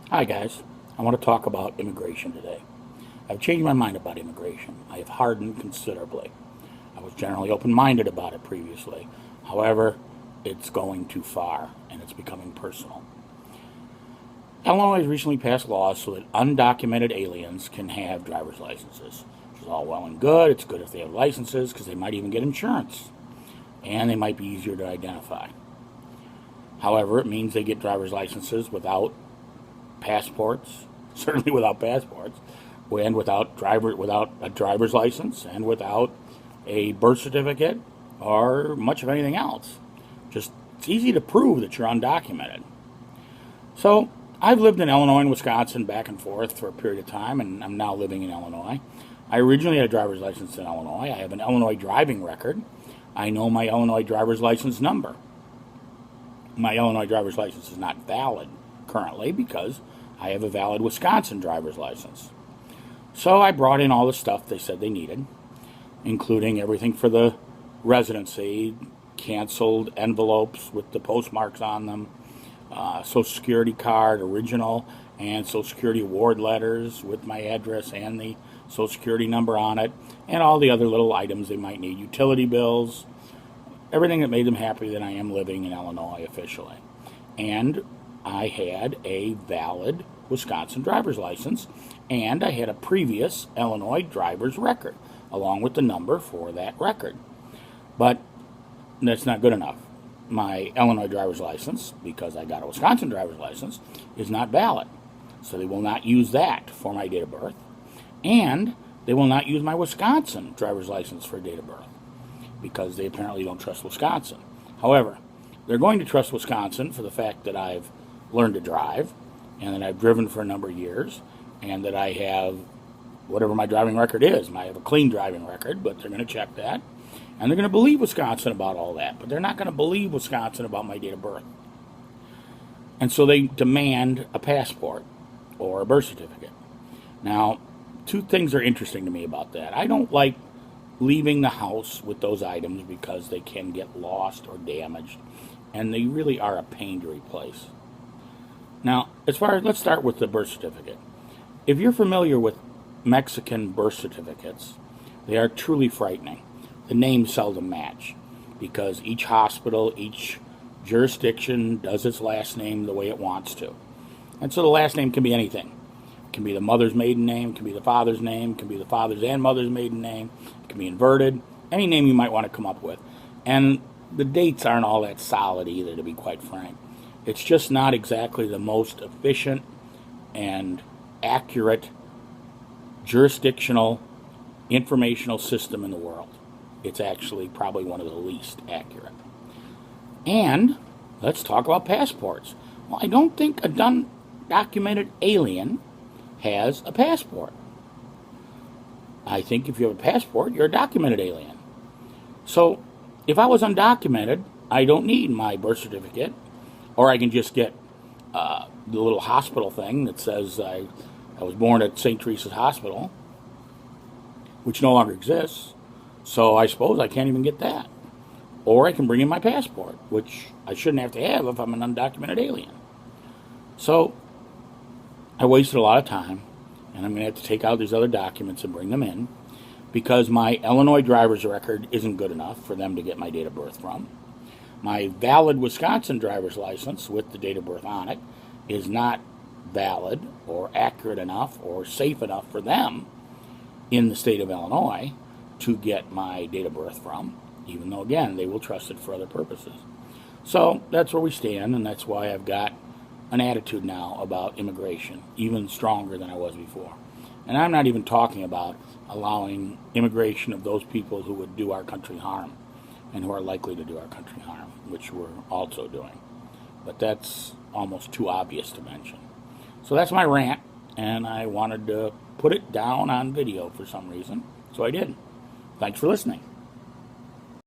Hi guys, I want to talk about immigration today. I've changed my mind about immigration. I have hardened considerably. I was generally open-minded about it previously. However, it's going too far and it's becoming personal. Illinois has recently passed laws so that undocumented aliens can have driver's licenses. Which is all well and good. It's good if they have licenses because they might even get insurance and they might be easier to identify. However, it means they get driver's licenses without passports, certainly without passports, and without a driver's license, and without a birth certificate or much of anything else. Just it's easy to prove that you're undocumented. So I've lived in Illinois and Wisconsin back and forth for a period of time, and I'm now living in Illinois. I originally had a driver's license in Illinois. I have an Illinois driving record. I know my Illinois driver's license number. My Illinois driver's license is not valid currently because I have a valid Wisconsin driver's license. So I brought in all the stuff they said they needed, including everything for the residency, canceled envelopes with the postmarks on them, Social Security card, original, and Social Security award letters with my address and the Social Security number on it, and all the other little items they might need, utility bills, everything that made them happy that I am living in Illinois officially. And I had a valid Wisconsin driver's license, and I had a previous Illinois driver's record, along with the number for that record. But that's not good enough. My Illinois driver's license, because I got a Wisconsin driver's license, is not valid. So they will not use that for my date of birth. And they will not use my Wisconsin driver's license for date of birth, because they apparently don't trust Wisconsin. However, they're going to trust Wisconsin for the fact that I've learned to drive, and that I've driven for a number of years, and that I have whatever my driving record is. I have a clean driving record, but they're going to check that. And they're going to believe Wisconsin about all that, but they're not going to believe Wisconsin about my date of birth. And so they demand a passport or a birth certificate. Now, two things are interesting to me about that. I don't like leaving the house with those items because they can get lost or damaged, and they really are a pain to replace. Now, let's start with the birth certificate. If you're familiar with Mexican birth certificates, they are truly frightening. The names seldom match because each hospital, each jurisdiction does its last name the way it wants to. And so the last name can be anything. It can be the mother's maiden name, it can be the father's name, it can be the father's and mother's maiden name, it can be inverted, any name you might want to come up with. And the dates aren't all that solid either, to be quite frank. It's just not exactly the most efficient and accurate jurisdictional informational system in the world. It's actually probably one of the least accurate. And let's talk about passports. Well, I don't think a undocumented alien has a passport. I think if you have a passport, you're a documented alien. So if I was undocumented, I don't need my birth certificate, or I can just get the little hospital thing that says I was born at St. Teresa's Hospital, which no longer exists. So I suppose I can't even get that. Or I can bring in my passport, which I shouldn't have to have if I'm an undocumented alien. So I wasted a lot of time, and I'm going to have to take out these other documents and bring them in, because my Illinois driver's record isn't good enough for them to get my date of birth from. My valid Wisconsin driver's license with the date of birth on it is not valid or accurate enough or safe enough for them in the state of Illinois to get my date of birth from, even though, again, they will trust it for other purposes. So that's where we stand, and that's why I've got an attitude now about immigration, even stronger than I was before. And I'm not even talking about allowing immigration of those people who would do our country harm and who are likely to do our country harm, which we're also doing. But that's almost too obvious to mention. So that's my rant, and I wanted to put it down on video for some reason, so I did. Thanks for listening.